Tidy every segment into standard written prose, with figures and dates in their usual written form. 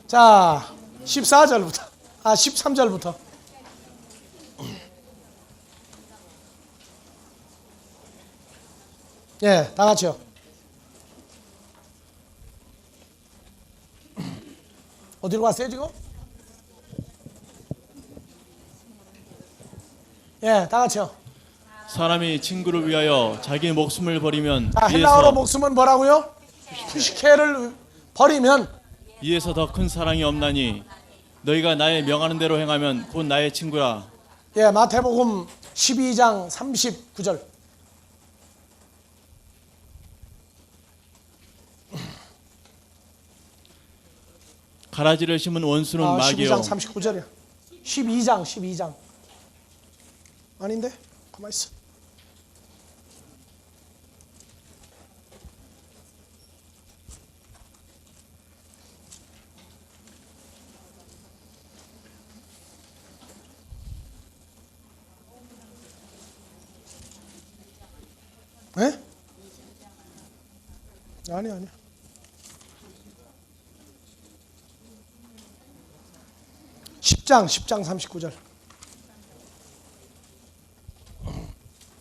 자, 14절부터 13절부터. 예, 다 같이요. 어디로 갔어요 지금? 예, 다 같이요. 사람이 친구를 위하여 자기 목숨을 버리면 자, 헬라어로 목숨은 뭐라고요? 푸시케를 버리면 이에서 더 큰 사랑이 없나니 너희가 나의 명하는 대로 행하면 곧 나의 친구라. 예, 마태복음 12장 39절. 가라지를 심은 원수는 마귀요. 12장 39절이야. 12장. 아닌데? 가만 있어. 에? 아니야. 10장 39절.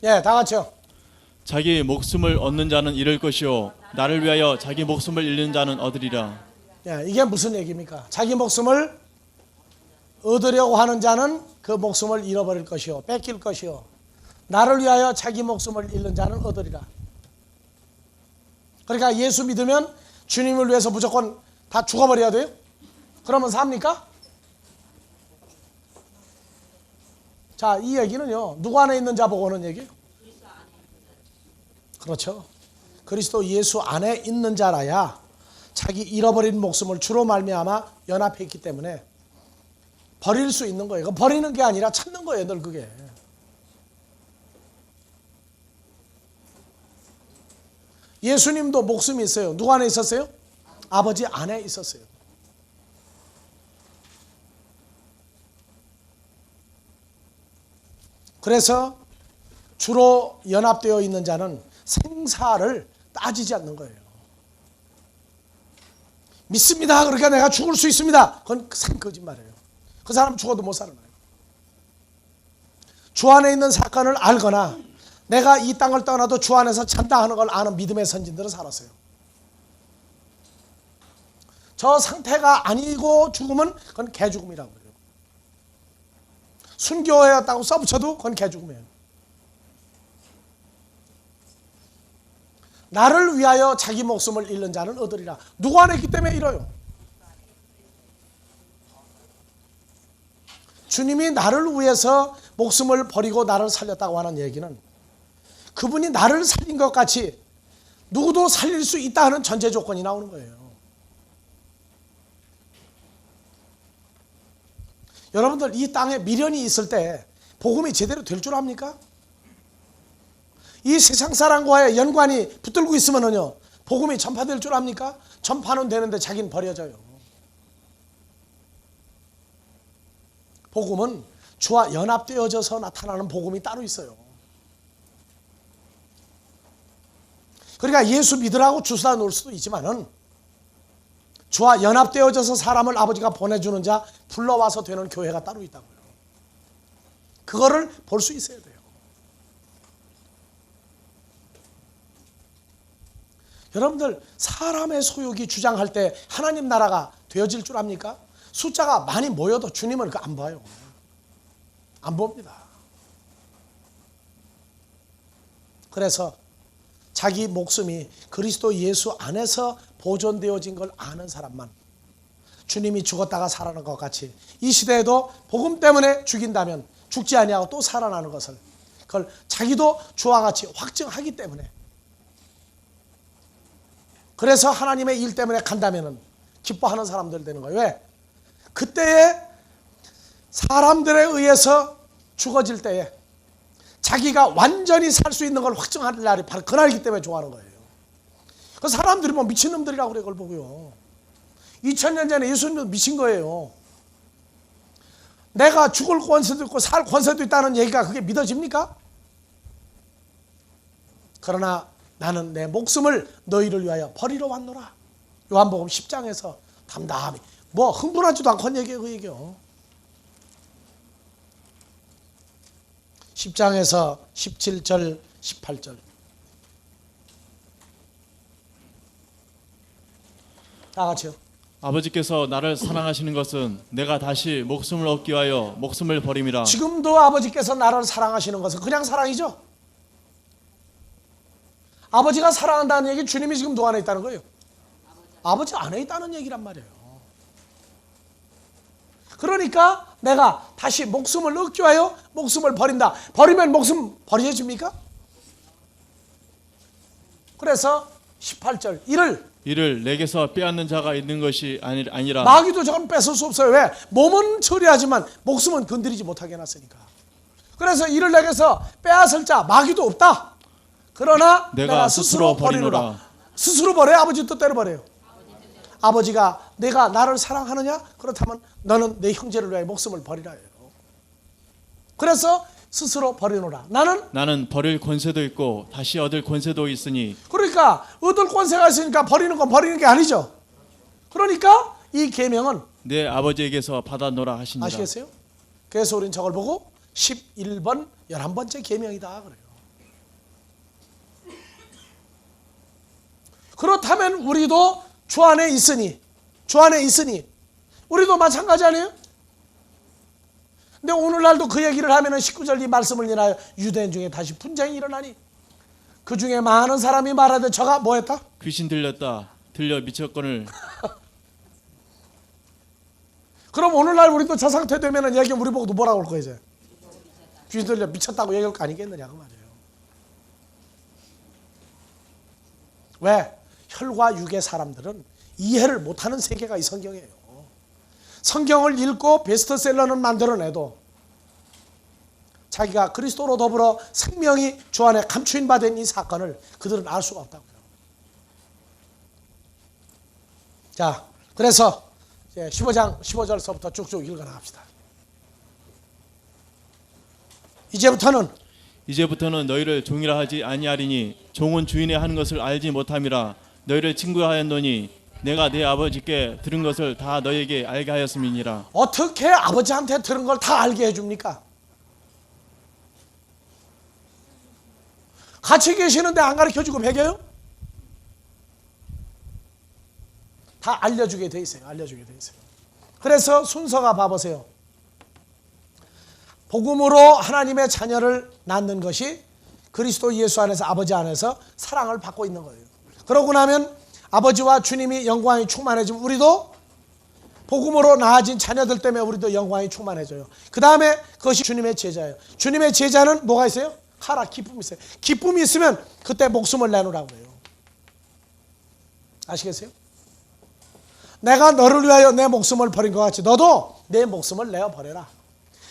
예, 다 같이요. 자기 목숨을 얻는 자는 잃을 것이요 나를 위하여 자기 목숨을 잃는 자는 얻으리라. 예, 이게 무슨 얘기입니까? 자기 목숨을 얻으려고 하는 자는 그 목숨을 잃어버릴 것이요 뺏길 것이요 나를 위하여 자기 목숨을 잃는 자는 얻으리라. 그러니까 예수 믿으면 주님을 위해서 무조건 다 죽어버려야 돼요? 그러면 삽니까? 자, 이 얘기는요, 누구 안에 있는 자 보고 오는 얘기예요? 그렇죠. 그리스도 예수 안에 있는 자라야 자기 잃어버린 목숨을 주로 말미암아 연합해 있기 때문에 버릴 수 있는 거예요. 버리는 게 아니라 찾는 거예요, 늘 그게. 예수님도 목숨이 있어요. 누구 안에 있었어요? 아버지 안에 있었어요. 그래서 주로 연합되어 있는 자는 생사를 따지지 않는 거예요. 믿습니다. 그러니까 내가 죽을 수 있습니다. 그건 거짓말이에요. 그 사람 죽어도 못 사는 거예요. 주 안에 있는 사건을 알거나 내가 이 땅을 떠나도 주 안에서 찬다 하는 걸 아는 믿음의 선진들은 살았어요. 저 상태가 아니고 죽으면 그건 개죽음이라고 해요. 순교하였다고 써붙여도 그건 개죽음이에요. 나를 위하여 자기 목숨을 잃는 자는 얻으리라. 누구 안에 있기 때문에 잃어요? 주님이 나를 위해서 목숨을 버리고 나를 살렸다고 하는 얘기는 그분이 나를 살린 것 같이 누구도 살릴 수 있다 하는 전제 조건이 나오는 거예요. 여러분들 이 땅에 미련이 있을 때 복음이 제대로 될 줄 압니까? 이 세상 사람과의 연관이 붙들고 있으면요 복음이 전파될 줄 압니까? 전파는 되는데 자기는 버려져요. 복음은 주와 연합되어져서 나타나는 복음이 따로 있어요. 그러니까 예수 믿으라고 주사 놓을 수도 있지만은 주와 연합되어져서 사람을 아버지가 보내주는 자 불러와서 되는 교회가 따로 있다고요. 그거를 볼 수 있어야 돼요. 여러분들 사람의 소욕이 주장할 때 하나님 나라가 되어질 줄 압니까? 숫자가 많이 모여도 주님은 그거 안 봐요. 안 봅니다. 그래서 자기 목숨이 그리스도 예수 안에서 보존되어진 걸 아는 사람만 주님이 죽었다가 살아난 것 같이 이 시대에도 복음 때문에 죽인다면 죽지 아니하고 또 살아나는 것을 그걸 자기도 주와 같이 확증하기 때문에 그래서 하나님의 일 때문에 간다면 기뻐하는 사람들 되는 거예요. 왜? 그때에 사람들에 의해서 죽어질 때에 자기가 완전히 살 수 있는 걸 확증할 날이 바로 그날이기 때문에 좋아하는 거예요. 그 사람들이 뭐 미친놈들이라고 그래 그걸 보고요. 2000년 전에 예수님도 미친 거예요. 내가 죽을 권세도 있고 살 권세도 있다는 얘기가 그게 믿어집니까? 그러나 나는 내 목숨을 너희를 위하여 버리러 왔노라. 요한복음 10장에서 담담히 뭐 흥분하지도 않고 한 얘기예요. 그 얘기요. 10장에서 17절 18절 다 같이요. 아버지께서 나를 사랑하시는 것은 내가 다시 목숨을 얻기 위하여 목숨을 버림이라. 지금도 아버지께서 나를 사랑하시는 것은 그냥 사랑이죠. 아버지가 사랑한다는 얘기 주님이 지금 누구 안에 있다는 거예요? 아버지 안에 있다는 얘기란 말이에요. 그러니까 내가 다시 목숨을 얻기 위하여 목숨을 버린다. 버리면 목숨 버려집니까? 그래서 18절 이를 내게서 빼앗는 자가 있는 것이 아니라. 마귀도 저건 뺏을 수 없어요. 왜? 몸은 처리하지만 목숨은 건드리지 못하게 해놨으니까. 그래서 이를 내게서 빼앗을 자 마귀도 없다. 그러나 내가 스스로 버리노라. 스스로 버려요? 아버지 뜻대로 버려요? 아버지가 내가 나를 사랑하느냐? 그렇다면 너는 내 형제를 위해 목숨을 버리라 해요. 그래서 스스로 버리노라. 나는 버릴 권세도 있고 다시 얻을 권세도 있으니. 그러니까 얻을 권세가 있으니까 버리는 건 버리는 게 아니죠. 그러니까 이 계명은 내 아버지에게서 받아노라 하시니라. 아시겠어요? 그래서 우리는 저걸 보고 11번 11번째 계명이다 그래요. 그렇다면 우리도 주 안에 있으니 우리도 마찬가지 아니에요? 근데 오늘날도 그 얘기를 하면은 19절 이 말씀을 인하여 유대인 중에 다시 분쟁이 일어나니 그 중에 많은 사람이 말하되 저가 뭐했다? 귀신 들려 미쳤거늘. 그럼 오늘날 우리도 저 상태 되면은 얘기 우리 보고도 뭐라고 할 거예요 이제? 귀신 들려 미쳤다고 얘기할 거 아니겠느냐 그 말이에요. 왜? 혈과 육의 사람들은 이해를 못하는 세계가 이 성경이에요. 성경을 읽고 베스트셀러는 만들어내도 자기가 그리스도로 더불어 생명이 주 안에 감추인 바 된 이 사건을 그들은 알 수가 없다고요. 자, 그래서 15장 15절서부터 쭉쭉 읽어나갑시다. 이제부터는 너희를 종이라 하지 아니하리니 종은 주인의 하는 것을 알지 못함이라. 너희를 친구하였노니 내가 네 아버지께 들은 것을 다 너희에게 알게 하였음이니라. 어떻게 아버지한테 들은 걸 다 알게 해줍니까? 같이 계시는데 안 가르쳐주고 배겨요? 다 알려주게 돼 있어요. 그래서 순서가 봐보세요. 복음으로 하나님의 자녀를 낳는 것이 그리스도 예수 안에서 아버지 안에서 사랑을 받고 있는 거예요. 그러고 나면 아버지와 주님이 영광이 충만해지면 우리도 복음으로 나아진 자녀들 때문에 우리도 영광이 충만해져요. 그 다음에 그것이 주님의 제자예요. 주님의 제자는 뭐가 있어요? 하라, 기쁨이 있어요. 기쁨이 있으면 그때 목숨을 내놓으라고 해요. 아시겠어요? 내가 너를 위하여 내 목숨을 버린 것 같이 너도 내 목숨을 내어버려라.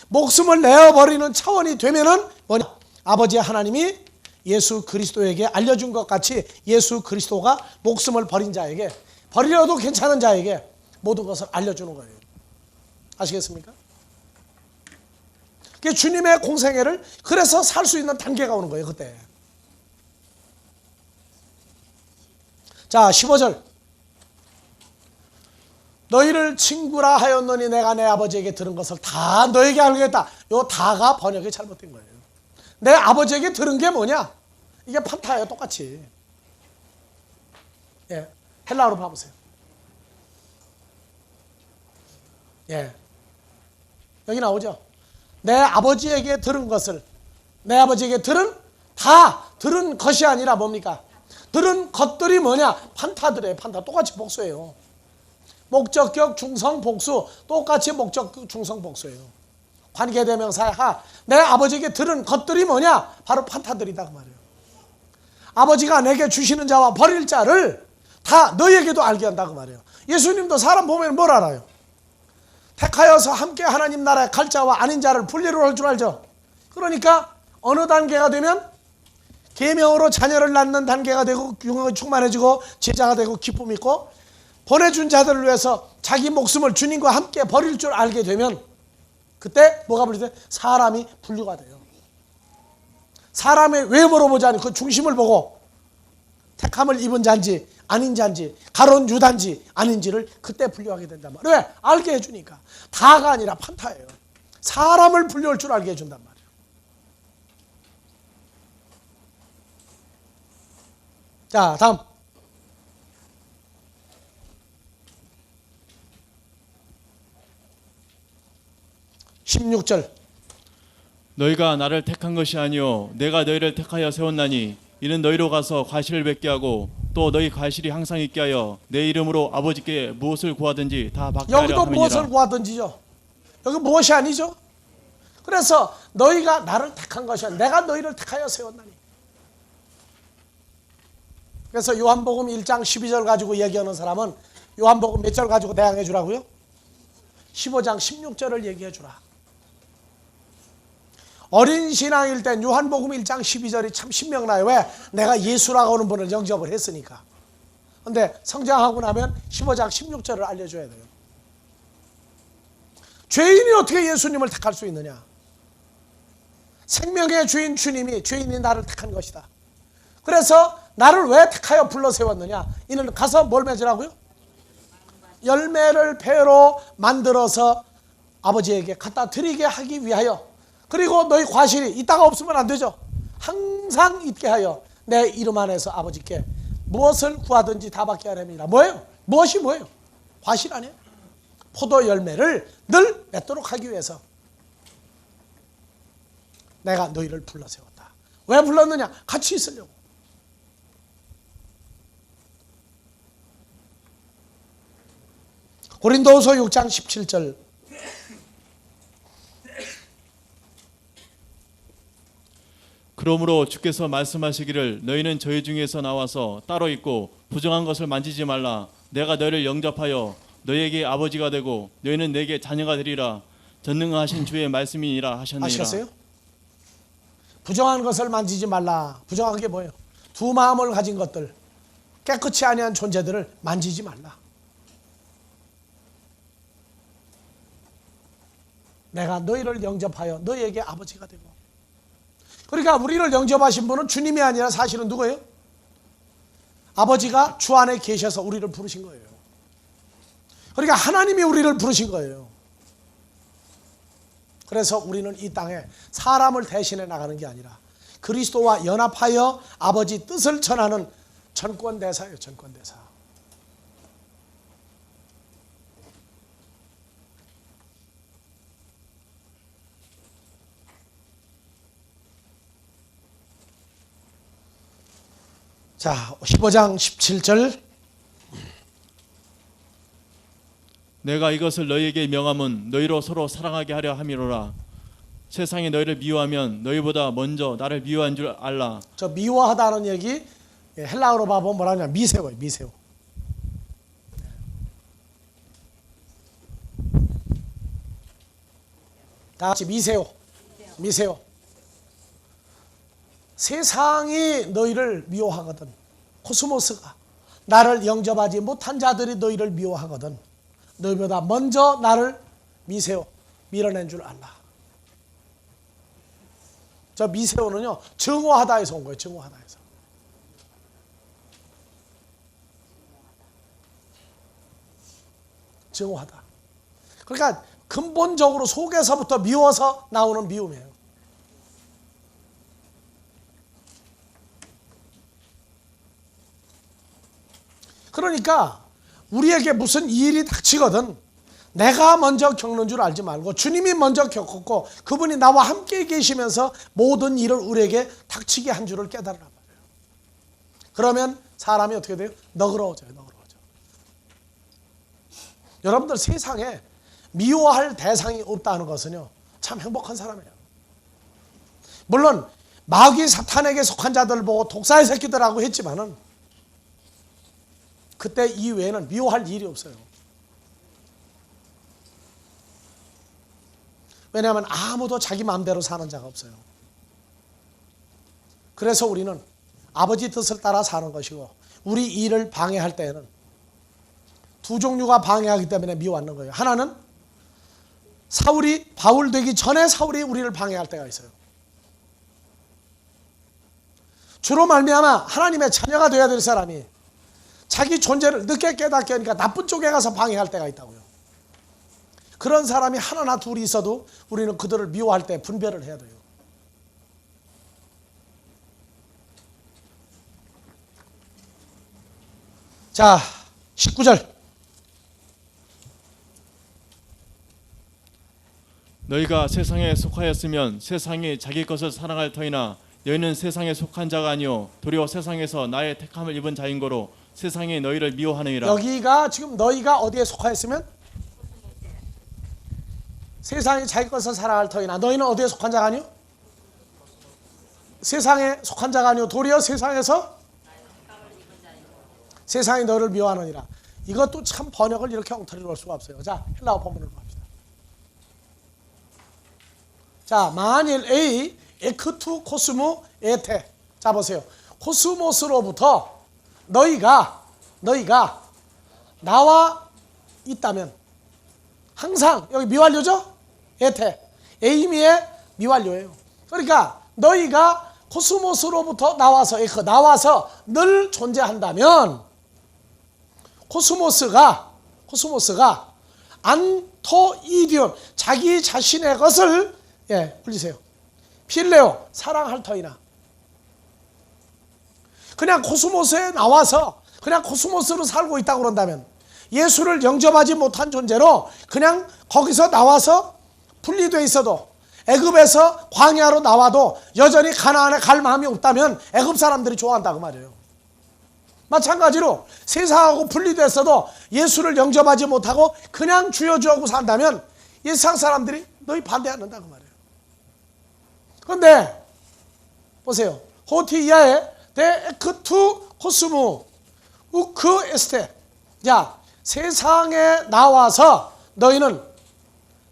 목숨을 내어버리는 차원이 되면은 뭐냐? 아버지 하나님이 예수 그리스도에게 알려준 것 같이 예수 그리스도가 목숨을 버린 자에게, 버리려도 괜찮은 자에게 모든 것을 알려주는 거예요. 아시겠습니까? 그게 주님의 공생애를 그래서 살 수 있는 단계가 오는 거예요. 그때. 자, 15절. 너희를 친구라 하였노니 내가 내 아버지에게 들은 것을 다 너에게 알겠다. 요 다가 번역이 잘못된 거예요. 내 아버지에게 들은 게 뭐냐? 이게 판타예요. 똑같이. 예, 헬라어로 봐보세요. 예, 여기 나오죠. 내 아버지에게 들은 것을, 내 아버지에게 다 들은 것이 아니라 뭡니까? 들은 것들이 뭐냐? 판타들이에요. 판타. 똑같이 복수예요. 목적격 중성 복수, 똑같이 목적격 중성 복수예요. 관계대명사의 하. 내 아버지에게 들은 것들이 뭐냐? 바로 판타들이다 그 말이에요. 아버지가 내게 주시는 자와 버릴 자를 다 너희에게도 알게 한다 그 말이에요. 예수님도 사람 보면 뭘 알아요? 택하여서 함께 하나님 나라에 갈 자와 아닌 자를 분리로 할 줄 알죠. 그러니까 어느 단계가 되면 계명으로 자녀를 낳는 단계가 되고 영광이 충만해지고 제자가 되고 기쁨이 있고, 보내준 자들을 위해서 자기 목숨을 주님과 함께 버릴 줄 알게 되면 그때 뭐가 분리돼? 사람이 분류가 돼요. 사람의 외모로 보지 않고 그 중심을 보고 택함을 입은 자인지 아닌 자인지 가론 유다인지 아닌지를 그때 분류하게 된단 말이에요. 왜? 알게 해주니까. 다가 아니라 판타예요. 사람을 분류할 줄 알게 해준단 말이에요. 자, 다음 16절. 너희가 나를 택한 것이 아니요 내가 너희를 택하여 세웠나니 이는 너희로 가서 과실을 맺게 하고 또 너희 과실이 항상 있게 하여 내 이름으로 아버지께 무엇을 구하든지 다 받게 하려 여기도 함이니라. 무엇을 구하든지죠. 여기 무엇이 아니죠. 그래서 너희가 나를 택한 것이 아니라 내가 너희를 택하여 세웠나니. 그래서 요한복음 1장 12절 가지고 얘기하는 사람은 요한복음 몇 절 가지고 대항해 주라고요? 15장 16절을 얘기해 주라. 어린 신앙일 땐 요한복음 1장 12절이 참 신명나요. 왜? 내가 예수라고 하는 분을 영접을 했으니까. 근데 성장하고 나면 15장 16절을 알려줘야 돼요. 죄인이 어떻게 예수님을 택할 수 있느냐? 생명의 주인 주님이 죄인이 나를 택한 것이다. 그래서 나를 왜 택하여 불러 세웠느냐? 이는 가서 뭘 맺으라고요? 열매를 배로 만들어서 아버지에게 갖다 드리게 하기 위하여. 그리고 너희 과실이 있다가 없으면 안 되죠. 항상 있게 하여 내 이름 안에서 아버지께 무엇을 구하든지 다 받게 하렵니다. 뭐예요? 무엇이 뭐예요? 과실 아니에요? 포도 열매를 늘 맺도록 하기 위해서 내가 너희를 불러 세웠다. 왜 불렀느냐? 같이 있으려고. 고린도후서 6장 17절. 그러므로 주께서 말씀하시기를 너희는 저희 중에서 나와서 따로 있고 부정한 것을 만지지 말라. 내가 너희를 영접하여 너희에게 아버지가 되고 너희는 내게 자녀가 되리라. 전능하신 주의 말씀이니라 하셨느니라. 아시겠어요? 부정한 것을 만지지 말라. 부정한 게 뭐예요? 두 마음을 가진 것들, 깨끗이 아니한 존재들을 만지지 말라. 내가 너희를 영접하여 너희에게 아버지가 되고. 그러니까 우리를 영접하신 분은 주님이 아니라 사실은 누구예요? 아버지가 주 안에 계셔서 우리를 부르신 거예요. 그러니까 하나님이 우리를 부르신 거예요. 그래서 우리는 이 땅에 사람을 대신해 나가는 게 아니라 그리스도와 연합하여 아버지 뜻을 전하는 전권대사예요. 전권대사. 자, 15장 17절. 내가 이것을 너희에게 명함은 너희로 서로 사랑하게 하려 함이로라. 세상이 너희를 미워하면 너희보다 먼저 나를 미워한 줄 알라. 저 미워하다는 얘기 헬라어로 봐보면 뭐라 하냐? 미세워요. 미세워. 다 같이 미세워. 미세워. 세상이 너희를 미워하거든. 코스모스가 나를 영접하지 못한 자들이 너희를 미워하거든. 너희보다 먼저 나를 미세워 밀어낸 줄 알라. 저 미세오는요 증오하다에서 온 거예요. 증오하다에서. 증오하다. 그러니까 근본적으로 속에서부터 미워서 나오는 미움이에요. 그러니까 우리에게 무슨 일이 닥치거든 내가 먼저 겪는 줄 알지 말고 주님이 먼저 겪었고 그분이 나와 함께 계시면서 모든 일을 우리에게 닥치게 한 줄을 깨달으란 말이에요. 그러면 사람이 어떻게 돼요? 너그러워져요. 너그러워져. 여러분들 세상에 미워할 대상이 없다는 것은요 참 행복한 사람이에요. 물론 마귀 사탄에게 속한 자들을 보고 독사의 새끼들하고 했지만은 그때 이외에는 미워할 일이 없어요. 왜냐하면 아무도 자기 마음대로 사는 자가 없어요. 그래서 우리는 아버지 뜻을 따라 사는 것이고 우리 일을 방해할 때에는 두 종류가 방해하기 때문에 미워하는 거예요. 하나는 사울이 바울 되기 전에 사울이 우리를 방해할 때가 있어요. 주로 말미암아 하나님의 자녀가 되어야 될 사람이 자기 존재를 늦게 깨닫게 하니까 나쁜 쪽에 가서 방해할 때가 있다고요. 그런 사람이 하나나 둘이 있어도 우리는 그들을 미워할 때 분별을 해야 돼요. 자, 19절. 너희가 세상에 속하였으면 세상이 자기 것을 사랑할 터이나 너희는 세상에 속한 자가 아니요 도리어 세상에서 나의 택함을 입은 자인 거로 세상이 너희를 미워하느니라. 여기가 지금 너희가 어디에 속하였으면 세상이 자기 것을 사랑할 터이나 너희는 어디에 속한 자가 아니요 세상에 속한 자가 아니요 도리어 세상에서 세상이 너를 미워하느니라. 이것도 참 번역을 이렇게 엉터리로 할 수가 없어요. 자, 헬라어 본문으로 갑시다. 자, 만일 A 에크투 코스모 에테. 자, 보세요. 코스모스로부터 너희가 나와 있다면 항상 여기 미완료죠? 에테. 에이미의 미완료예요. 그러니까 너희가 코스모스로부터 나와서 늘 존재한다면 코스모스가 안토이디온 자기 자신의 것을 올리세요. 필레오 사랑할 터이나 그냥 코스모스에 나와서 그냥 코스모스로 살고 있다고 그런다면 예수를 영접하지 못한 존재로 그냥 거기서 나와서 분리되어 있어도 애굽에서 광야로 나와도 여전히 가나안에 갈 마음이 없다면 애굽 사람들이 좋아한다고 말이에요. 마찬가지로 세상하고 분리됐어도 예수를 영접하지 못하고 그냥 주여 주하고 산다면 이 세상 사람들이 너희 반대한다고 말이에요. 그런데 보세요. 호티이아에 데 에크투 코스무 우크 에스테. 자, 세상에 나와서 너희는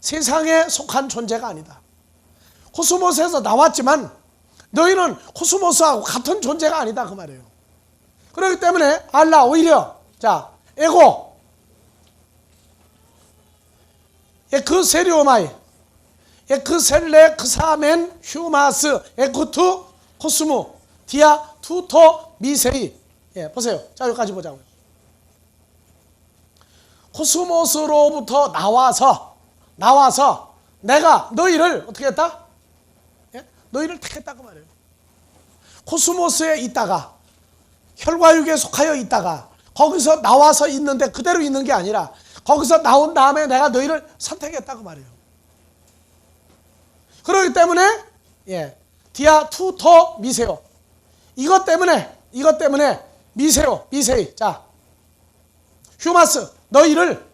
세상에 속한 존재가 아니다. 코스모스에서 나왔지만 너희는 코스모스하고 같은 존재가 아니다 그 말이에요. 그렇기 때문에 알라 오히려 자 에고 에크세리오마이 에크셀레 크사멘 휴마스 에쿠투 코스모 디아 투토 미세이. 보세요. 자, 여기까지 보자고요. 코스모스로부터 나와서 내가 너희를 어떻게 했다? 너희를 택했다 그 말이에요. 코스모스에 있다가 혈과육에 속하여 있다가 거기서 나와서 있는데 그대로 있는 게 아니라 거기서 나온 다음에 내가 너희를 선택했다 그 말이에요. 그렇기 때문에 디아 투토 미세오. 이것 때문에 미세이. 자, 휴마스 너희를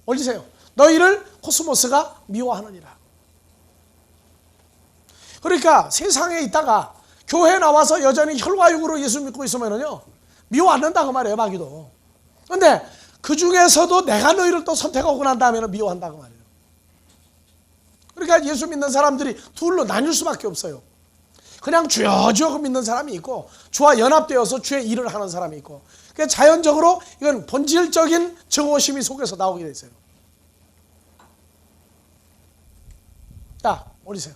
올리세요. 너희를 코스모스가 미워하느니라. 그러니까 세상에 있다가 교회 나와서 여전히 혈과육으로 예수 믿고 있으면은요 미워 안 한다고 말이에요. 마귀도. 그런데 그 중에서도 내가 너희를 또 선택하고 난 다음에는 미워한다고 말이에요. 그러니까 예수 믿는 사람들이 둘로 나뉠 수밖에 없어요. 그냥 주여 주여 믿는 사람이 있고 주와 연합되어서 주의 일을 하는 사람이 있고. 그러니까 자연적으로 이건 본질적인 정오심이 속에서 나오게 돼 있어요. 자, 올리세요.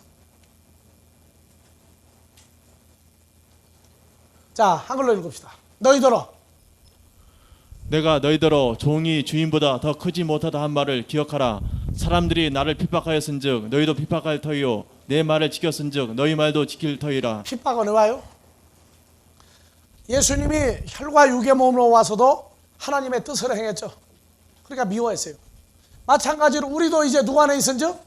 자, 한글로 읽읍시다. 너희더러 내가 너희더러 종이 주인보다 더 크지 못하다 한 말을 기억하라. 사람들이 나를 핍박하였은즉 너희도 핍박할 터이요 내 말을 지켰은즉 너희 말도 지킬 터이라. 핍박은 왜 와요? 예수님이 혈과 육의 몸으로 와서도 하나님의 뜻을 행했죠. 그러니까 미워했어요. 마찬가지로 우리도 이제 누구 안에 있은즉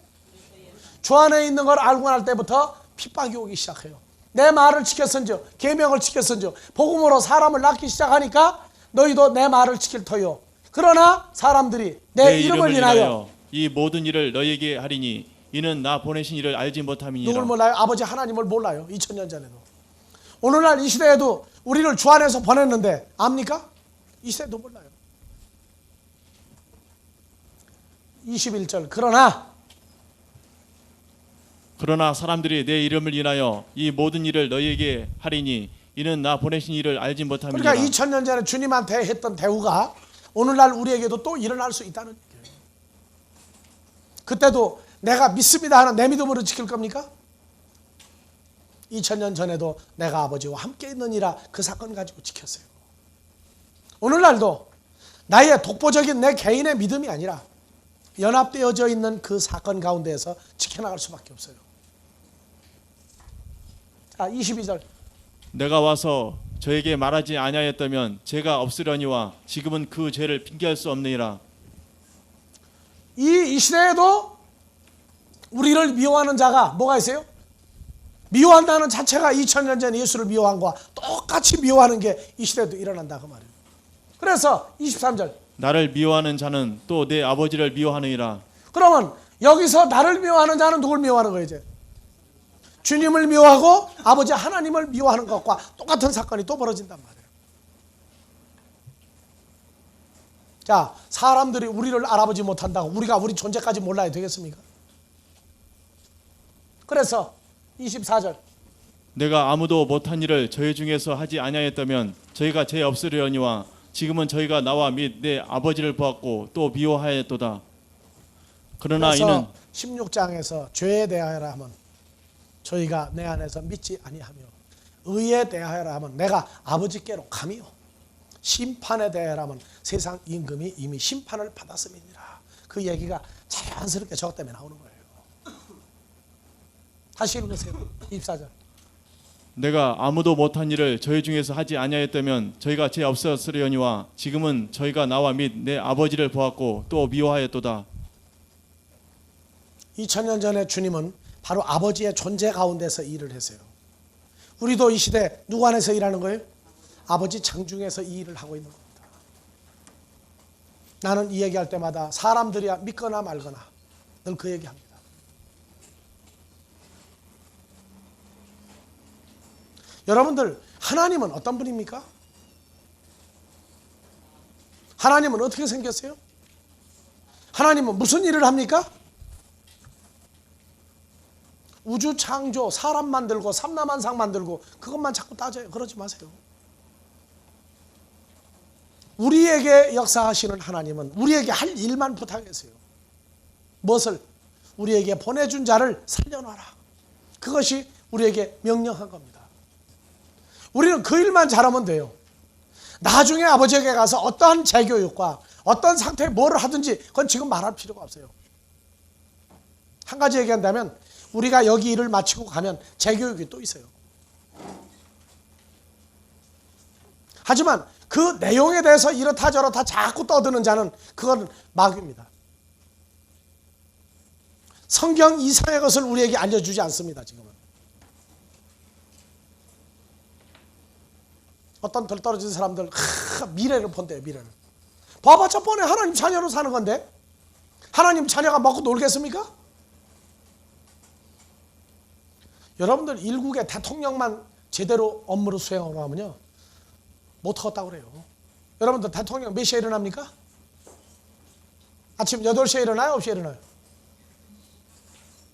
주 안에 있는 걸 알고 날 때부터 핍박이 오기 시작해요. 내 말을 지켰은즉 계명을 지켰은즉 복음으로 사람을 낳기 시작하니까 너희도 내 말을 지킬 터요. 그러나 사람들이 내 이름을 인하여 이 모든 일을 너희에게 하리니 이는 나 보내신 이를 알지 못함이니라. 누굴 몰라요? 아버지 하나님을 몰라요. 2000년 전에도. 오늘날 이 시대에도 우리를 주 안에서 보냈는데 압니까? 이 시대도 몰라요. 21절 그러나 사람들이 내 이름을 인하여 이 모든 일을 너희에게 하리니 이는 나 보내신 이를 알지 못함이니라. 그러니까 2000년 전에 주님한테 했던 대우가 오늘날 우리에게도 또 일어날 수 있다는 얘기예요. 그때도 내가 믿습니다 하는 내 믿음으로 지킬 겁니까? 2000년 전에도 내가 아버지와 함께 있느니라 그 사건 가지고 지켰어요. 오늘날도 나의 독보적인 내 개인의 믿음이 아니라 연합되어져 있는 그 사건 가운데에서 지켜나갈 수밖에 없어요. 자, 22절. 내가 와서 저에게 말하지 아니하였다면 죄가 없으려니와 지금은 그 죄를 핑계할 수 없느니라. 이 시대에도 우리를 미워하는 자가 뭐가 있어요? 미워한다는 자체가 2000년 전 예수를 미워한 것과 똑같이 미워하는 게 이 시대에도 일어난다 그 말이에요. 그래서 23절. 나를 미워하는 자는 또 내 아버지를 미워하느니라. 그러면 여기서 나를 미워하는 자는 누굴 미워하는 거예요? 이제 주님을 미워하고 아버지 하나님을 미워하는 것과 똑같은 사건이 또 벌어진단 말이에요. 자, 사람들이 우리를 알아보지 못한다고 우리가 우리 존재까지 몰라야 되겠습니까? 그래서 24절. 내가 아무도 못한 일을 저희 중에서 하지 아니하였다면 저희가 죄 없으려니와 지금은 저희가 나와 및 내 아버지를 보았고 또 미워하였도다. 그러나 이는 16장에서 죄에 대하여라 하면 저희가 내 안에서 믿지 아니하며 의에 대하여라 하면 내가 아버지께로 가며 심판에 대하여라 하면 세상 임금이 이미 심판을 받았음이니라. 그 얘기가 자연스럽게 저것 때문에 나오는 거예요. 다시 읽으세요. 24절. 내가 아무도 못한 일을 저희 중에서 하지 아니하였다면 저희가 죄 없었으려니와 지금은 저희가 나와 및 내 아버지를 보았고 또 미워하였도다. 2000년 전에 주님은 바로 아버지의 존재 가운데서 일을 했어요. 우리도 이 시대 누구 안에서 일하는 거예요? 아버지 장중에서 이 일을 하고 있는 겁니다. 나는 이 얘기할 때마다 사람들이야 믿거나 말거나 늘 그 얘기합니다. 여러분들, 하나님은 어떤 분입니까? 하나님은 어떻게 생겼어요? 하나님은 무슨 일을 합니까? 우주 창조, 사람 만들고 삼라만상 만들고 그것만 자꾸 따져요. 그러지 마세요. 우리에게 역사하시는 하나님은 우리에게 할 일만 부탁했어요. 무엇을? 우리에게 보내준 자를 살려놔라. 그것이 우리에게 명령한 겁니다. 우리는 그 일만 잘하면 돼요. 나중에 아버지에게 가서 어떠한 재교육과 어떤 상태에 뭐를 하든지 그건 지금 말할 필요가 없어요. 한 가지 얘기한다면 우리가 여기 일을 마치고 가면 재교육이 또 있어요. 하지만 그 내용에 대해서 이렇다 저렇다 자꾸 떠드는 자는 그건 마귀입니다. 성경 이상의 것을 우리에게 알려주지 않습니다. 지금은. 어떤 덜 떨어진 사람들 미래를 본대요. 미래를. 봐봤자 뻔해. 하나님 자녀로 사는 건데 하나님 자녀가 먹고 놀겠습니까? 여러분들 일국의 대통령만 제대로 업무를 수행하고 하면요 못하겠다고 그래요. 여러분들 대통령 몇 시에 일어납니까? 아침 8시에 일어나요? 9시에 일어나요?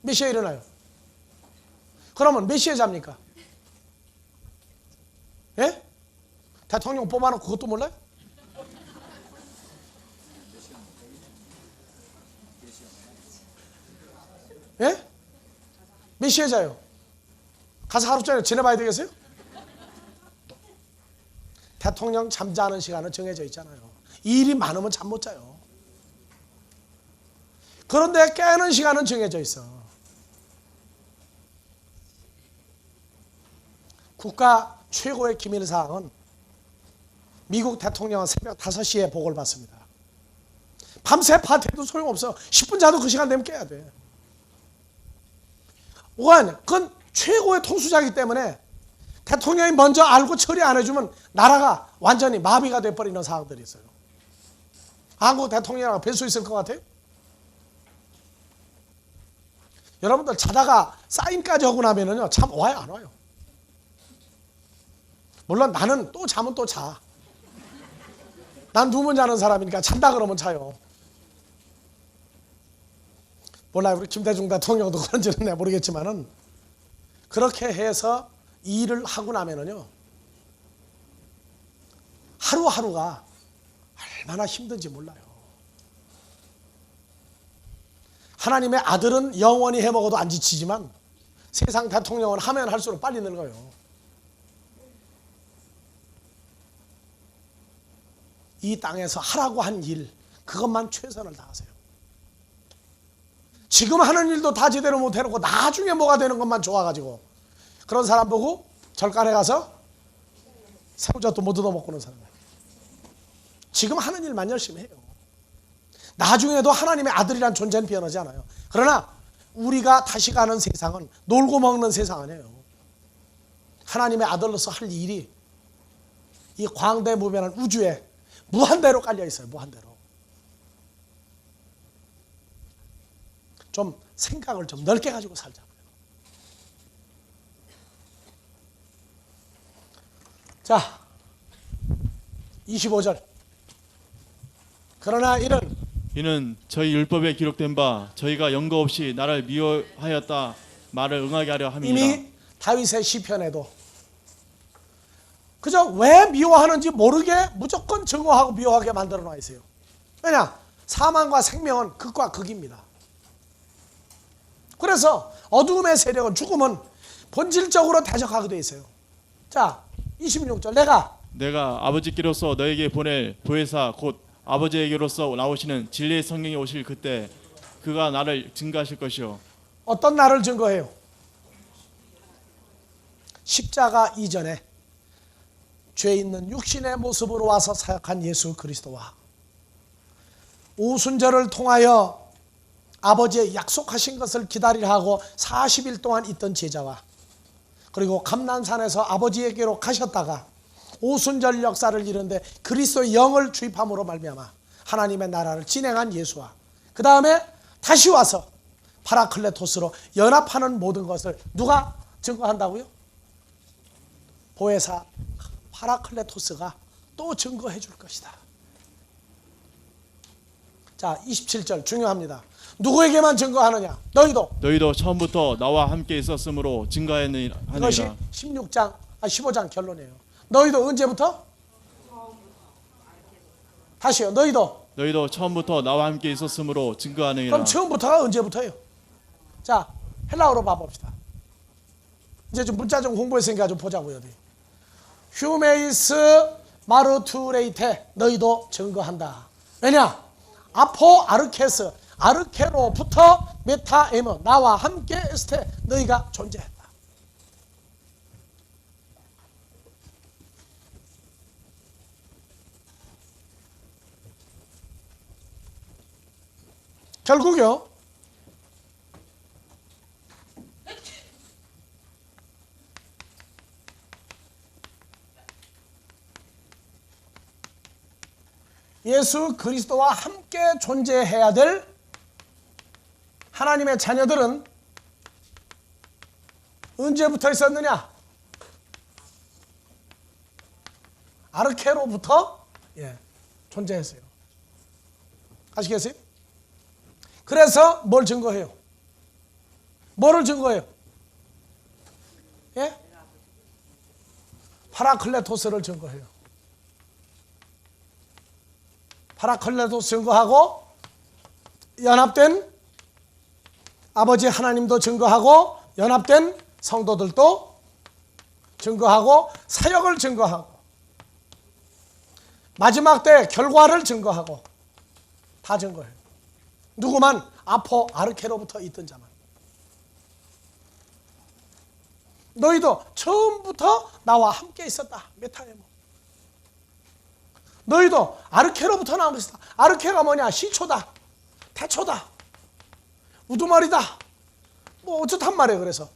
몇 시에 일어나요? 그러면 몇 시에 잡니까? 예? 대통령 뽑아놓고 그것도 몰라요? 예? 몇 시에 자요? 가서 하루 종일 지내봐야 되겠어요? 대통령 잠자는 시간은 정해져 있잖아요. 일이 많으면 잠 못 자요. 그런데 깨는 시간은 정해져 있어. 국가 최고의 기밀사항은 미국 대통령은 새벽 5시에 보고를 받습니다. 밤새 파티해도 소용없어. 10분 자도 그 시간 되면 깨야 돼. 그건 최고의 통수자이기 때문에 대통령이 먼저 알고 처리 안 해주면 나라가 완전히 마비가 돼버리는 상황들이 있어요. 한국 대통령이랑 뵐 수 있을 것 같아요? 여러분들 자다가 사인까지 하고 나면은요 잠 와요 안 와요? 물론 나는 또 잠은 또 자. 난 누우면 자는 사람이니까 잔다 그러면 자요. 몰라요. 우리 김대중 대통령도 그런지는 내가 모르겠지만은 그렇게 해서 일을 하고 나면은요 하루하루가 얼마나 힘든지 몰라요. 하나님의 아들은 영원히 해먹어도 안 지치지만 세상 대통령은 하면 할수록 빨리 늙어요. 이 땅에서 하라고 한 일, 그것만 최선을 다하세요. 지금 하는 일도 다 제대로 못 해놓고 나중에 뭐가 되는 것만 좋아가지고 그런 사람 보고 절간에 가서 새우젓도 못 얻어먹고 그런 사람. 지금 하는 일만 열심히 해요. 나중에도 하나님의 아들이란 존재는 변하지 않아요. 그러나 우리가 다시 가는 세상은 놀고 먹는 세상 아니에요. 하나님의 아들로서 할 일이 이 광대무변한 우주에 무한대로 깔려 있어요. 무한대로. 좀 생각을 좀 넓게 가지고 살자고요. 자, 25절. 그러나 이는 저희 율법에 기록된 바 저희가 연고 없이 나를 미워하였다 말을 응하게 하려 함이니라. 이미 다윗의 시편에도 그저 왜 미워하는지 모르게 무조건 증오하고 미워하게 만들어 놔 있어요. 왜냐? 사망과 생명은 극과 극입니다. 그래서 어둠의 세력은, 죽음은 본질적으로 대적하게 돼 있어요. 자, 26절. 내가 아버지께로서 너에게 보낼 보혜사 곧 아버지에게로서 나오시는 진리의 성령이 오실 그때 그가 나를 증거하실 것이요. 어떤 나를 증거해요? 십자가 이전에 죄 있는 육신의 모습으로 와서 사역한 예수 그리스도와 오순절을 통하여 아버지의 약속하신 것을 기다리려 하고 40일 동안 있던 제자와, 그리고 감난산에서 아버지에게로 가셨다가 오순절 역사를 이루는데 그리스도의 영을 주입함으로 말미암아 하나님의 나라를 진행한 예수와, 그 다음에 다시 와서 파라클레토스로 연합하는 모든 것을 누가 증거한다고요? 보혜사 파라클레토스가 또 증거해 줄 것이다. 자, 27절 중요합니다. 누구에게만 증거하느냐? 너희도 처음부터 나와 함께 있었으므로 증거하니라. 이것이 15장 결론이에요. 너희도 언제부터? 다시요. 너희도 처음부터 나와 함께 있었으므로 증거하느니라. 그럼 처음부터가 언제부터예요? 자, 헬라어로 봐봅시다. 이제 좀 문자 좀 공부했으니까 좀 보자고요. 휴메이스 마르투레이테, 너희도 증거한다. 왜냐? 아포 아르케스, 아르케로부터 메타에모, 나와 함께 에스테, 너희가 존재했다. 결국요, 예수 그리스도와 함께 존재해야 될 하나님의 자녀들은 언제부터 있었느냐? 아르케로부터 존재했어요. 아시겠어요? 그래서 뭘 증거해요? 뭐를 증거해요? 예? 파라클레토스를 증거해요. 파라클레토스 증거하고, 연합된 아버지 하나님도 증거하고, 연합된 성도들도 증거하고, 사역을 증거하고, 마지막 때 결과를 증거하고, 다 증거해요. 누구만? 아포 아르케로부터 있던 자만. 너희도 처음부터 나와 함께 있었다. 메타에모. 너희도 아르케로부터 나온 것이다. 아르케가 뭐냐? 시초다, 태초다, 우두머리다, 뭐 어쩌단 말이에요. 그래서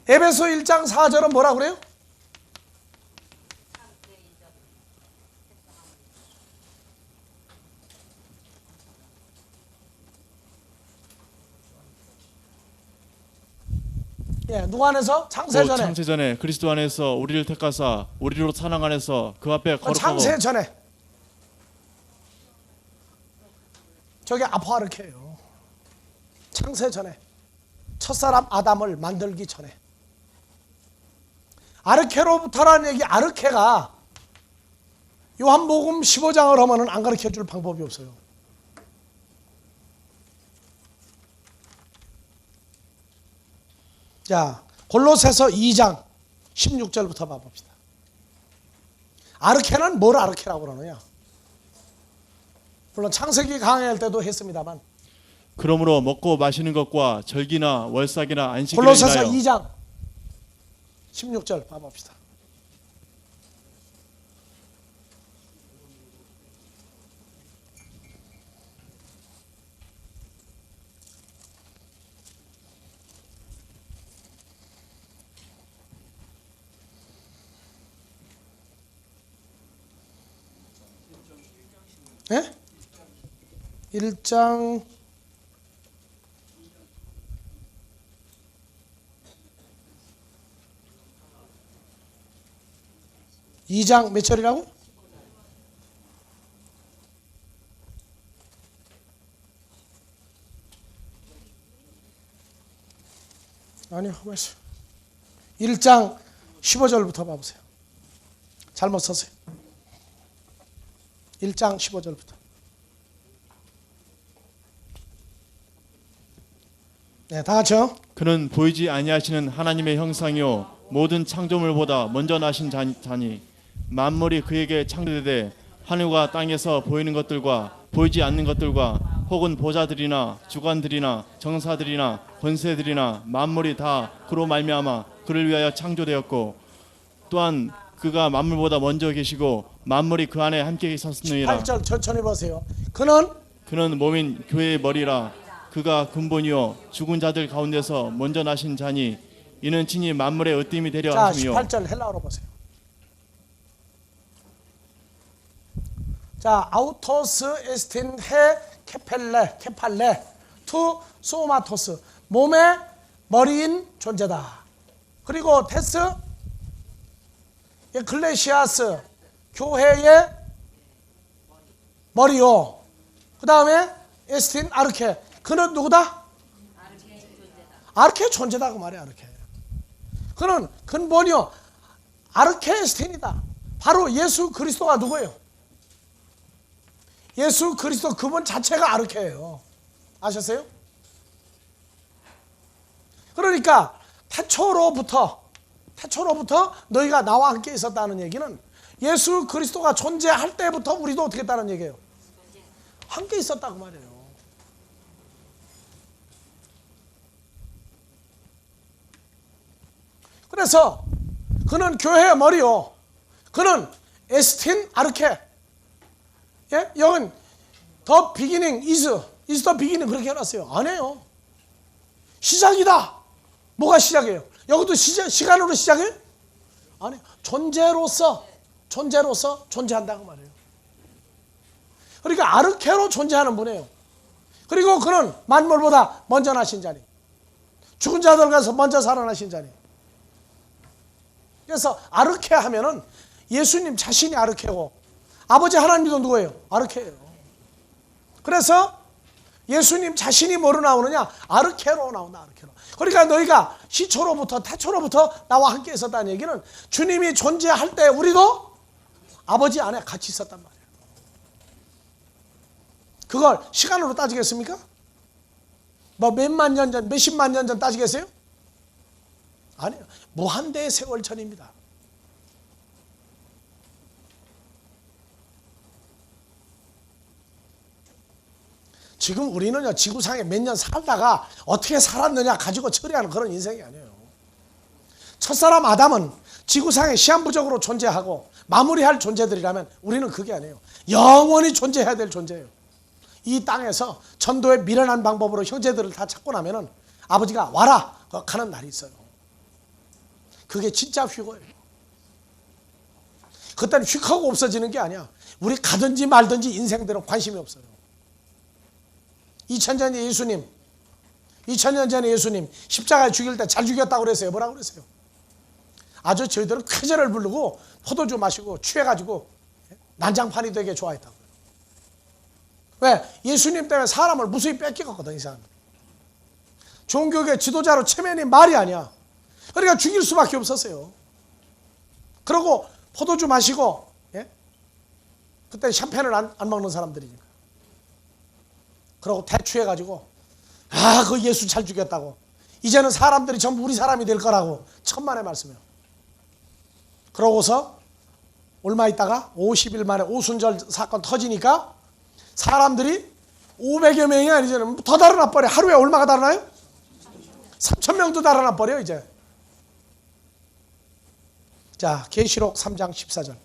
에베소 1장 4절은 뭐라 그래요? 누구 안에서? 창세전에 그리스도 안에서 우리를 택하사 우리로 사랑 안에서 그 앞에 거룩하고. 창세전에. 저게 아포아르케예요. 창세전에, 첫사람 아담을 만들기 전에. 아르케로부터라는 얘기, 아르케가 요한복음 15장을 하면은 안 가르쳐 줄 방법이 없어요. 자, 골로새서 2장 16절부터 봐봅시다. 아르케는 뭘 아르케라고 그러느냐? 물론 창세기 강의할 때도 했습니다만 그러므로 먹고 마시는 것과 절기나 월삭이나 안식일을 골로새서 인하여 2장 16절 봐봅시다. 예? 1장 2장 몇 절이라고? 아니요, 1장 15절부터 봐보세요. 잘못 썼어요. 1장 15절부터. 네, 다 같이요. 그는 보이지 아니하시는 하나님의 형상이요 모든 창조물보다 먼저 나신 자니 만물이 그에게 창조되되 하늘과 땅에서 보이는 것들과 보이지 않는 것들과 혹은 보좌들이나 주관들이나 정사들이나 권세들이나 만물이 다 그로 말미암아 그를 위하여 창조되었고 또한 그가 만물보다 먼저 계시고 만물이 그 안에 함께 있었느니라. 8절 천천히 보세요. 그는 몸인 교회의 머리라. 그가 근본이요 죽은 자들 가운데서 먼저 나신 자니 이는 친히 만물의 으뜸이 되려 자, 하심이요. 18절 헬라어로 보세요. 자, 아우토스 에스틴 헤 케팔레 투 소마토스 몸의 머리인 존재다. 그리고 테스 에클레시아스 교회의 머리요. 그 다음에 에스틴 아르케 그는 누구다? 아르케 존재다 그 말이야. 아르케 그는 근본이요 아르케 에스틴이다. 바로 예수 그리스도가 누구예요? 예수 그리스도 그분 자체가 아르케예요. 아셨어요? 그러니까 태초로부터 너희가 나와 함께 있었다는 얘기는 예수 그리스도가 존재할 때부터 우리도 어떻게 했다는 얘기예요? 함께 있었다 그 말이에요. 그래서 그는 교회의 머리요. 그는 에스틴 아르케. 예? 여긴 더 비기닝 is the beginning 그렇게 해놨어요. 아니에요. 시작이다. 뭐가 시작이에요? 여기도 시간으로 시작해요? 아니에요. 존재로서 존재한다고 말해요. 그러니까 아르케로 존재하는 분이에요. 그리고 그는 만물보다 먼저 나신 자니 죽은 자들 가서 먼저 살아나신 자니. 그래서 아르케 하면은 예수님 자신이 아르케고 아버지 하나님도 누구예요? 아르케예요. 그래서 예수님 자신이 뭐로 나오느냐? 아르케로 나온다. 아르케로. 그러니까 너희가 시초로부터 태초로부터 나와 함께 있었다는 얘기는 주님이 존재할 때 우리도 아버지 안에 같이 있었단 말이에요. 그걸 시간으로 따지겠습니까? 뭐 몇만 년 전, 몇십만 년 전 따지겠어요? 아니요. 무한대의 세월천입니다. 지금 우리는요 지구상에 몇 년 살다가 어떻게 살았느냐 가지고 처리하는 그런 인생이 아니에요. 첫사람 아담은 지구상에 시한부적으로 존재하고 마무리할 존재들이라면 우리는 그게 아니에요. 영원히 존재해야 될 존재예요. 이 땅에서 전도의 미련한 방법으로 형제들을 다 찾고 나면은 아버지가 와라 가는 날이 있어요. 그게 진짜 휘거예요. 그때는 휙하고 없어지는 게 아니야. 우리 가든지 말든지 인생대로 관심이 없어요. 2000년 전에 예수님 십자가에 죽일 때 잘 죽였다고 그랬어요. 뭐라고 그랬어요? 아주 저희들은 쾌제를 부르고 포도주 마시고 취해가지고 난장판이 되게 좋아했다고요. 왜? 예수님 때문에 사람을 무수히 뺏기거든 이 사람. 종교계 지도자로 체면이 말이 아니야. 그러니까 죽일 수밖에 없었어요. 그러고 포도주 마시고 그때 샴페인을 안 먹는 사람들이니까. 그러고 대추해가지고 그 예수 잘 죽였다고 이제는 사람들이 전부 우리 사람이 될 거라고 천만의 말씀이에요. 그러고서 얼마 있다가 50일 만에 오순절 사건 터지니까 사람들이 500여 명이 아니잖아요. 더 달아나 버려. 하루에 얼마가 달아나요? 3,000명도 달아나 버려 이제. 자, 계시록 3장 14절.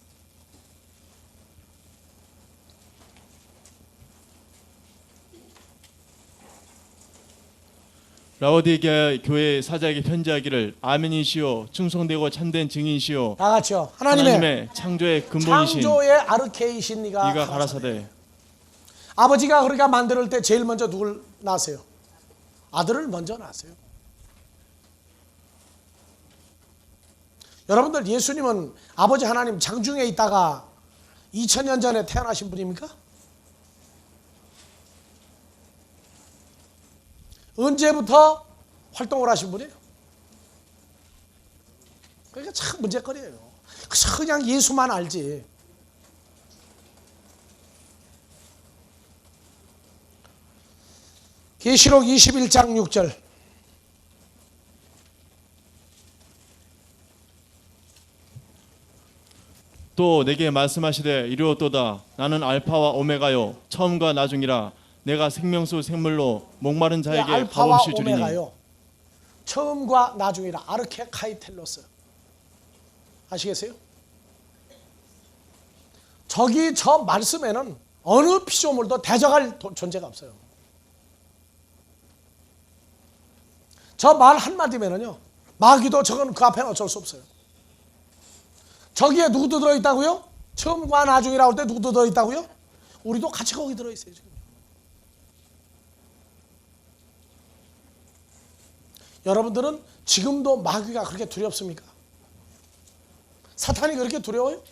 라오디게아 교회 사자에게 편지하기를 아멘이시오 충성되고 참된 증인이시오 다 같이요. 하나님의 창조의 근본이신 창조의 아르케이신 이가 이가 가라사대. 아버지가 그러니까 만들 때 제일 먼저 누굴 낳았어요? 아들을 먼저 낳았어요. 여러분들 예수님은 아버지 하나님 장중에 있다가 2000년 전에 태어나신 분입니까? 언제부터 활동을 하신 분이에요? 그러니까 참 문제거리예요. 그냥 예수만 알지. 계시록 21장 6절. 또 내게 말씀하시되 이르렀도다 나는 알파와 오메가요 처음과 나중이라 내가 생명수 생물로 목마른 자에게 밥 알파와 없이 주리니. 오메가요. 처음과 나중이라 아르케카이텔로스. 아시겠어요? 저기 저 말씀에는 어느 피조물도 대적할 존재가 없어요. 저 말 한마디면은요 마귀도 저건 그 앞에는 어쩔 수 없어요. 저기에 누구도 들어있다고요? 처음과 나중이라고 할 때 누구도 들어있다고요? 우리도 같이 거기 들어있어요 지금. 여러분들은 지금도 마귀가 그렇게 두렵습니까? 사탄이 그렇게 두려워요?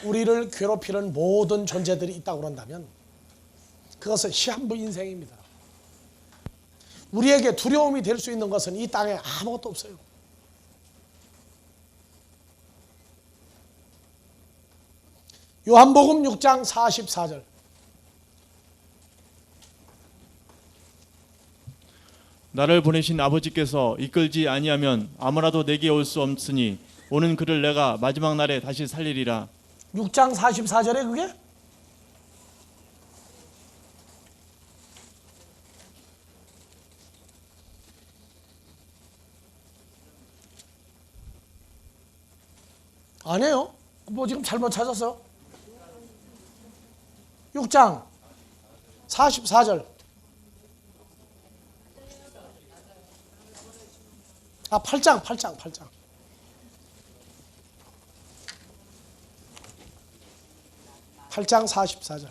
우리를 괴롭히는 모든 존재들이 있다고 그런다면 그것은 시한부 인생입니다. 우리에게 두려움이 될 수 있는 것은 이 땅에 아무것도 없어요. 요한복음 6장 44절. 나를 보내신 아버지께서 이끌지 아니하면 아무라도 내게 올 수 없으니 오는 그를 내가 마지막 날에 다시 살리리라. 6장 44절에 그게? 아니에요. 뭐 지금 잘못 찾았어. 6장 44절. 아, 8장. 8장 44절.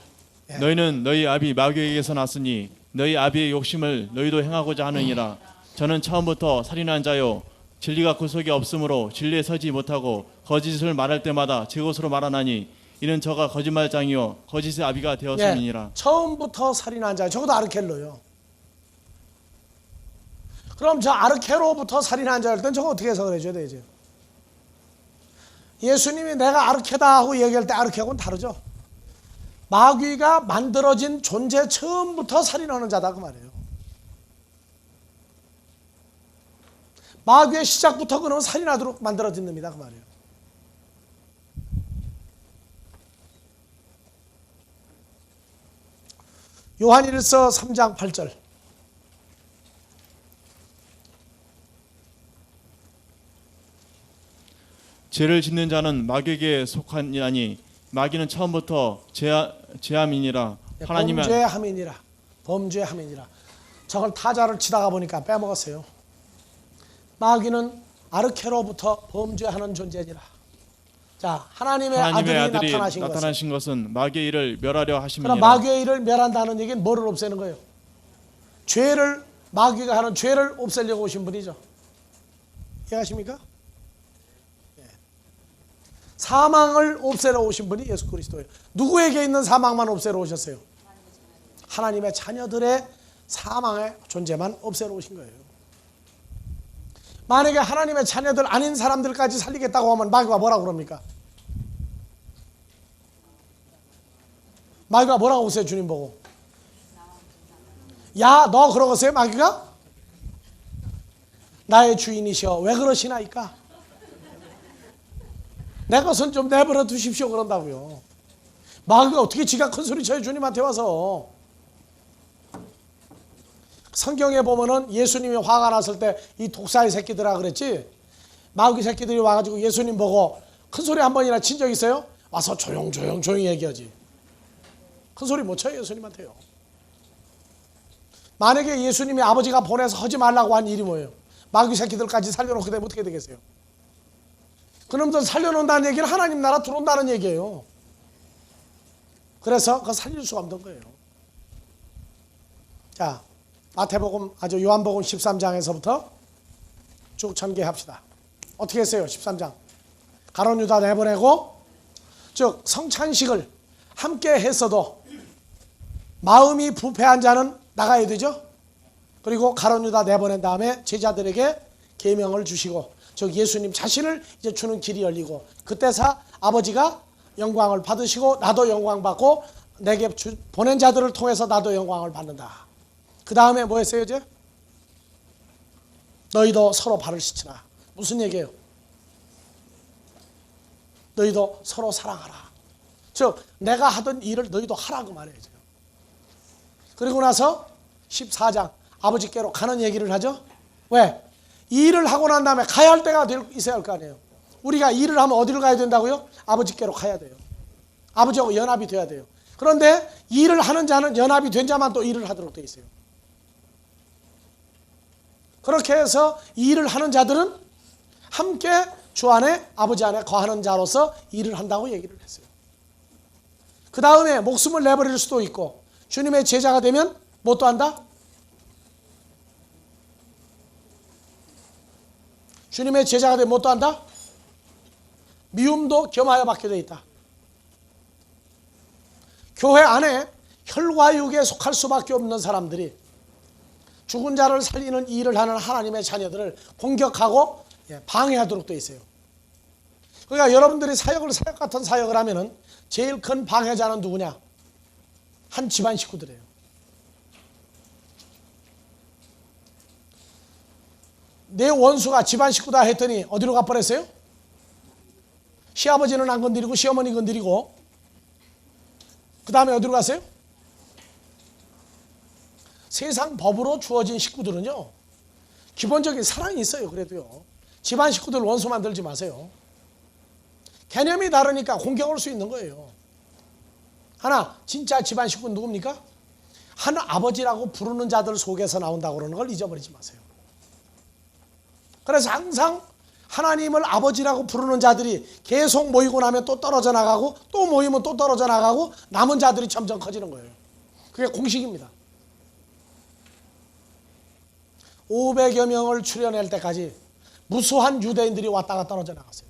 예. 너희는 너희 아비 마귀에게서 났으니 너희 아비의 욕심을 너희도 행하고자 하느니라. 저는 처음부터 살인한 자요 진리가 그 속에 없으므로 진리에 서지 못하고 거짓을 말할 때마다 제 것으로 말하나니 이는 저가 거짓말장이요 거짓의 아비가 되었음이니라. 처음부터 살인한 자, 저것도 아르켈로요. 그럼 저 아르케로부터 살인한 자일 땐 저거 어떻게 해석을 해줘야 되지? 예수님이 내가 아르케다 하고 얘기할 때 아르케하고는 다르죠. 마귀가 만들어진 존재 처음부터 살인하는 자다 그 말이에요. 마귀의 시작부터 그는 살인하도록 만들어진 놈이다 그 말이에요. 요한일서 3장 8절. 죄를 짓는 자는 마귀에게 속하니라니 마귀는 처음부터 죄함이니라. 하나님의 범죄함이니라. 저걸 타자를 치다가 보니까 빼먹었어요. 마귀는 아르케로부터 범죄하는 존재니라. 자, 하나님의 아들이 나타나신 것은 마귀의 일을 멸하려 하심이니라. 그럼 마귀의 일을 멸한다는 얘기는 뭐를 없애는 거예요? 죄를, 마귀가 하는 죄를 없애려고 오신 분이죠. 이해하십니까? 사망을 없애러 오신 분이 예수 그리스도예요. 누구에게 있는 사망만 없애러 오셨어요? 하나님의 자녀들의 사망의 존재만 없애러 오신 거예요. 만약에 하나님의 자녀들 아닌 사람들까지 살리겠다고 하면 마귀가 뭐라고 그럽니까? 마귀가 뭐라고 오세요 주님 보고? 야, 너 그러겠어요, 마귀가? 나의 주인이시여 왜 그러시나이까? 내 것은 좀 내버려 두십시오 그런다고요. 마귀가 어떻게 지가 큰 소리 쳐요, 주님한테 와서. 성경에 보면은 예수님이 화가 났을 때 이 독사의 새끼들아 그랬지, 마귀 새끼들이 와가지고 예수님 보고 큰 소리 한 번이나 친 적 있어요? 와서 조용히 얘기하지. 큰 소리 못 쳐요 예수님한테요. 만약에 예수님이 아버지가 보내서 하지 말라고 한 일이 뭐예요? 마귀 새끼들까지 살려놓게 되면 어떻게 되겠어요? 그놈들 살려놓는다는 얘기는 하나님 나라 들어온다는 얘기예요. 그래서 그거 살릴 수가 없는 거예요. 자, 마태복음, 요한복음 13장에서부터 쭉 전개합시다. 어떻게 했어요? 13장. 가룟 유다 내보내고, 즉 성찬식을 함께 했어도 마음이 부패한 자는 나가야 되죠. 그리고 가룟 유다 내보낸 다음에 제자들에게 계명을 주시고, 즉 예수님 자신을 이제 주는 길이 열리고, 그때서 아버지가 영광을 받으시고 나도 영광 받고 내게 보낸 자들을 통해서 나도 영광을 받는다. 그 다음에 뭐 했어요 이제? 너희도 서로 발을 씻으라. 무슨 얘기예요? 너희도 서로 사랑하라. 즉 내가 하던 일을 너희도 하라고 말해요. 그리고 나서 14장 아버지께로 가는 얘기를 하죠. 왜? 이 일을 하고 난 다음에 가야 할 때가 있어야 할 거 아니에요. 우리가 일을 하면 어디로 가야 된다고요? 아버지께로 가야 돼요. 아버지하고 연합이 돼야 돼요. 그런데 일을 하는 자는 연합이 된 자만 또 일을 하도록 되어 있어요. 그렇게 해서 일을 하는 자들은 함께 주 안에 아버지 안에 거하는 자로서 일을 한다고 얘기를 했어요. 그 다음에 목숨을 내버릴 수도 있고, 주님의 제자가 되면 뭣도 한다? 주님의 제자가 되면 뭣도 한다? 미움도 겸하여 받게 되어 있다. 교회 안에 혈과 육에 속할 수밖에 없는 사람들이 죽은 자를 살리는 일을 하는 하나님의 자녀들을 공격하고 방해하도록 되어 있어요. 그러니까 여러분들이 사역 같은 사역을 하면은 제일 큰 방해자는 누구냐? 한 집안 식구들이에요. 내 원수가 집안 식구다 했더니 어디로 가버렸어요? 시아버지는 안 건드리고 시어머니 건드리고, 그 다음에 어디로 갔어요? 세상 법으로 주어진 식구들은요, 기본적인 사랑이 있어요. 그래도요, 집안 식구들 원수 만들지 마세요. 개념이 다르니까 공격할 수 있는 거예요. 하나, 진짜 집안 식구는 누굽니까? 한 아버지라고 부르는 자들 속에서 나온다고 그러는 걸 잊어버리지 마세요. 그래서 항상 하나님을 아버지라고 부르는 자들이 계속 모이고 나면 또 떨어져 나가고, 또 모이면 또 떨어져 나가고, 남은 자들이 점점 커지는 거예요. 그게 공식입니다. 500여 명을 추려낼 때까지 무수한 유대인들이 왔다가 떨어져 나갔어요.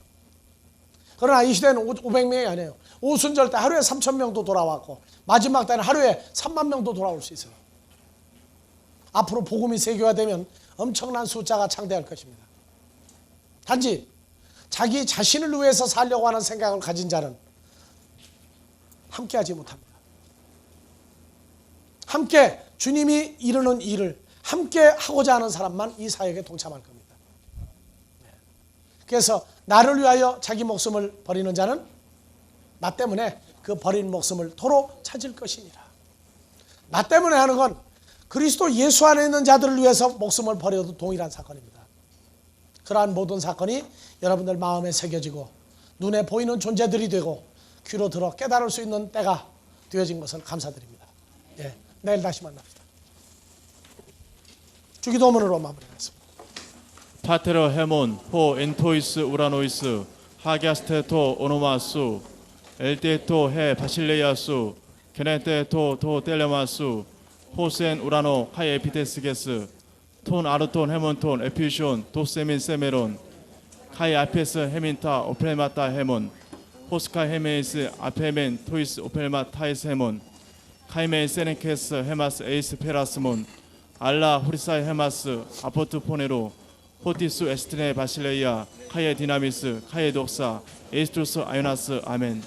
그러나 이 시대는 500명이 아니에요. 오순절 때 하루에 3,000명도 돌아왔고, 마지막 때는 하루에 3만 명도 돌아올 수 있어요. 앞으로 복음이 세계화되면 엄청난 숫자가 창대할 것입니다. 단지 자기 자신을 위해서 살려고 하는 생각을 가진 자는 함께하지 못합니다. 함께 주님이 이루는 일을 함께 하고자 하는 사람만 이 사역에 동참할 겁니다. 그래서 나를 위하여 자기 목숨을 버리는 자는 나 때문에 그 버린 목숨을 도로 찾을 것이니라. 나 때문에 하는 건 그리스도 예수 안에 있는 자들을 위해서 목숨을 버려도 동일한 사건입니다. 그러한 모든 사건이 여러분들 마음에 새겨지고 눈에 보이는 존재들이 되고 귀로 들어 깨달을 수 있는 때가 되어진 것을 감사드립니다. 내일 다시 만납시다. 주기도문으로 마무리하겠습니다. 파테르 헤몬 호 엔토이스 우라노이스 하게아스테토 오노마수 엘테토 헤 바실레이아수 게네테토 도 텔레마수 호센 우라노 카이 에피테스게스 톤 아르톤 헤몬톤 에피션 도세민 세메론 카이 아페스 헤민타 오펠마타 헤몬 호스카 헤메이스 아페멘 토이스 오펠마 타이스 헤몬 카이멘 세네케스 헤마스 에이스 페라스몬 알라 후리사이 헤마스 아포트 포네로 호티스 에스트네 바실레이아 카이에 디나미스 카이에 독사 에이스투스 아요나스 아멘.